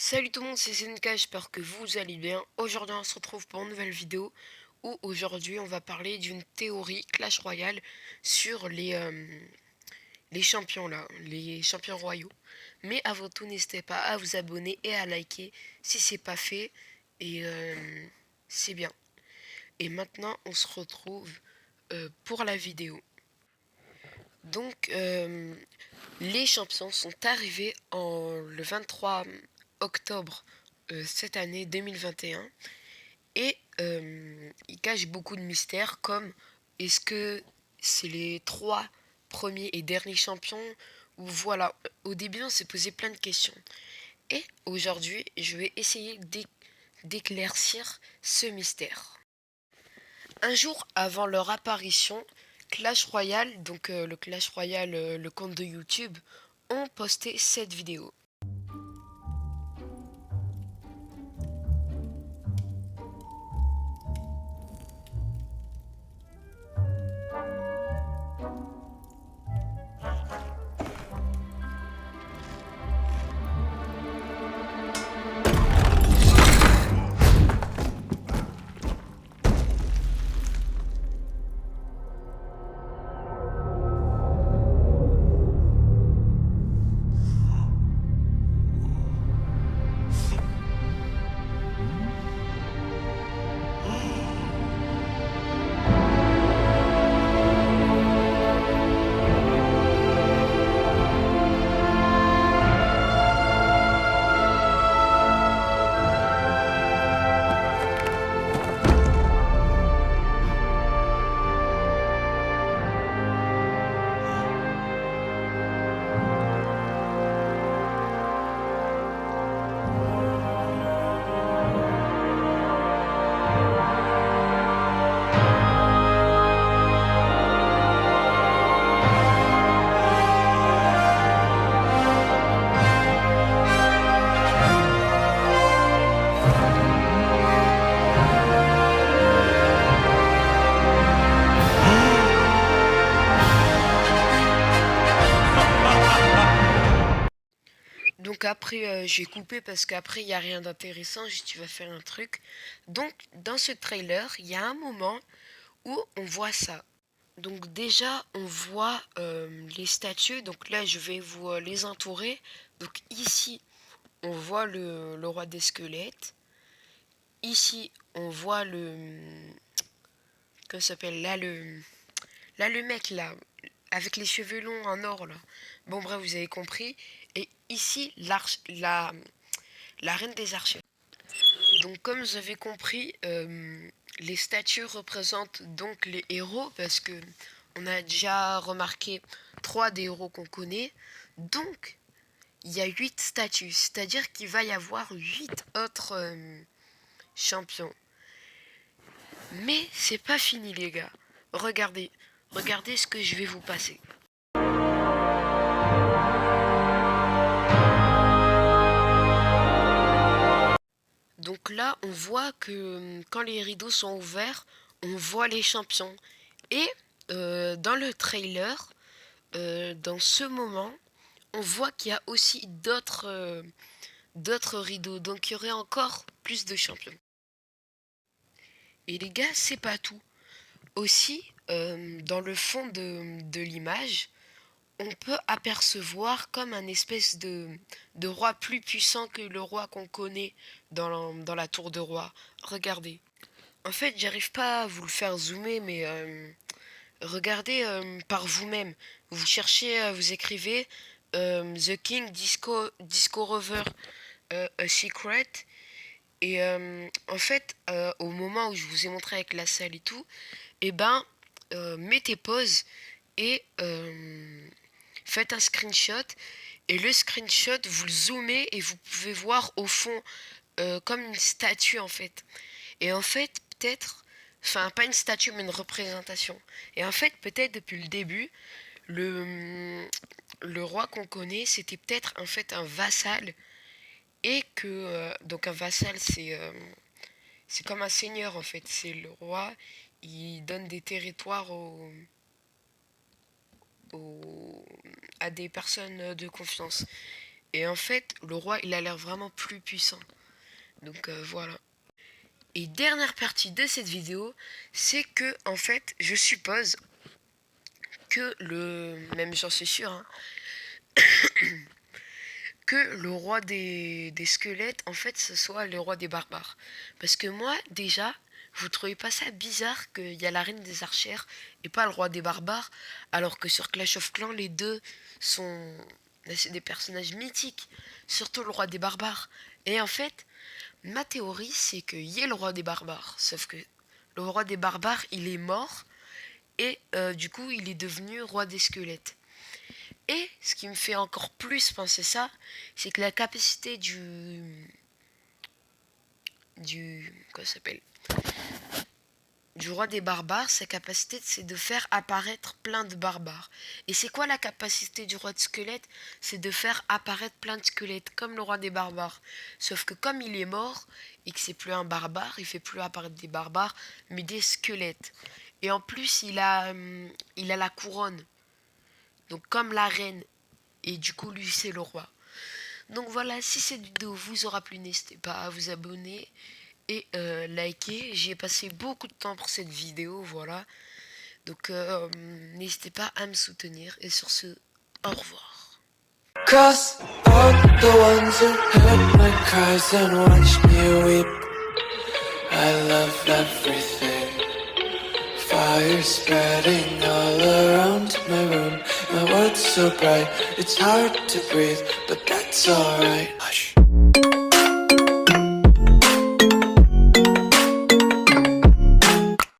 Salut tout le monde, c'est Zenka, j'espère que vous allez bien. Aujourd'hui on se retrouve pour une nouvelle vidéo où aujourd'hui on va parler d'une théorie Clash Royale sur les champions là, les champions royaux. Mais avant tout n'hésitez pas à vous abonner et à liker si c'est pas fait et c'est bien. Et maintenant on se retrouve pour la vidéo. Donc les champions sont arrivés le 23 octobre cette année 2021 et ils cachent beaucoup de mystères comme est-ce que c'est les trois premiers et derniers champions ou voilà, au début on s'est posé plein de questions et aujourd'hui je vais essayer d'éclaircir ce mystère. Un jour avant leur apparition, Clash Royale, donc le Clash Royale, le compte de YouTube, ont posté cette vidéo. Donc après, j'ai coupé parce qu'après, il n'y a rien d'intéressant. Tu vas faire un truc. Donc, dans ce trailer, il y a un moment où on voit ça. Donc déjà, on voit les statues. Donc là, je vais vous les entourer. Donc ici, on voit le roi des squelettes. Ici, on voit comment ça s'appelle là, le mec, là, avec les cheveux longs en or, là. Bon, bref, vous avez compris. Et ici, la reine des archers. Donc, comme vous avez compris, les statues représentent donc les héros parce que on a déjà remarqué trois des héros qu'on connaît. Donc, il y a 8 statues, c'est-à-dire qu'il va y avoir 8 autres champions. Mais c'est pas fini, les gars. Regardez, regardez ce que je vais vous passer. Donc là, on voit que quand les rideaux sont ouverts, on voit les champions. Et dans le trailer, dans ce moment, on voit qu'il y a aussi d'autres rideaux. Donc il y aurait encore plus de champions. Et les gars, c'est pas tout. Aussi, dans le fond de l'image, on peut apercevoir comme un espèce de roi plus puissant que le roi qu'on connaît dans la tour de roi. Regardez. En fait, j'arrive pas à vous le faire zoomer, mais regardez par vous-même. Vous cherchez, vous écrivez The King Disco Rover A Secret. Et en fait, au moment où je vous ai montré avec la salle et tout, eh ben, mettez pause et faites un screenshot. Et le screenshot, vous le zoomez et vous pouvez voir au fond comme une statue en fait. Et en fait, peut-être, enfin pas une statue mais une représentation. Et en fait, peut-être depuis le début, le roi qu'on connaît, c'était peut-être en fait un vassal. Et que, donc un vassal, c'est comme un seigneur en fait. C'est le roi, il donne des territoires aux- à des personnes de confiance. Et en fait, le roi, il a l'air vraiment plus puissant. Donc voilà. Et dernière partie de cette vidéo, c'est que en fait, je suppose que même j'en suis sûr, hein, que le roi des squelettes, en fait, ce soit le roi des barbares. Parce que moi, déjà, vous trouvez pas ça bizarre qu'il y a la reine des archères et pas le roi des barbares, alors que sur Clash of Clans, les deux sont c'est des personnages mythiques, surtout le roi des barbares. Et en fait, ma théorie, c'est qu'il y ait le roi des barbares, sauf que le roi des barbares, il est mort, et du coup, il est devenu roi des squelettes. Et ce qui me fait encore plus penser ça, c'est que la capacité quoi ça s'appelle, du roi des barbares, sa capacité, c'est de faire apparaître plein de barbares. Et c'est quoi la capacité du roi de squelette? C'est de faire apparaître plein de squelettes, comme le roi des barbares. Sauf que comme il est mort, et que c'est plus un barbare, il fait plus apparaître des barbares, mais des squelettes. Et en plus, il a la couronne. Donc comme la reine. Et du coup, lui, c'est le roi. Donc voilà, si cette vidéo vous aura plu, n'hésitez pas à vous abonner et liker. J'y ai passé beaucoup de temps pour cette vidéo, voilà. Donc n'hésitez pas à me soutenir. Et sur ce, au revoir. Cross all the ones who heard my cries and watched me weep. I love everything. Fire spreading all around my room. My world's so bright, it's hard to breathe, but that's alright. Hush.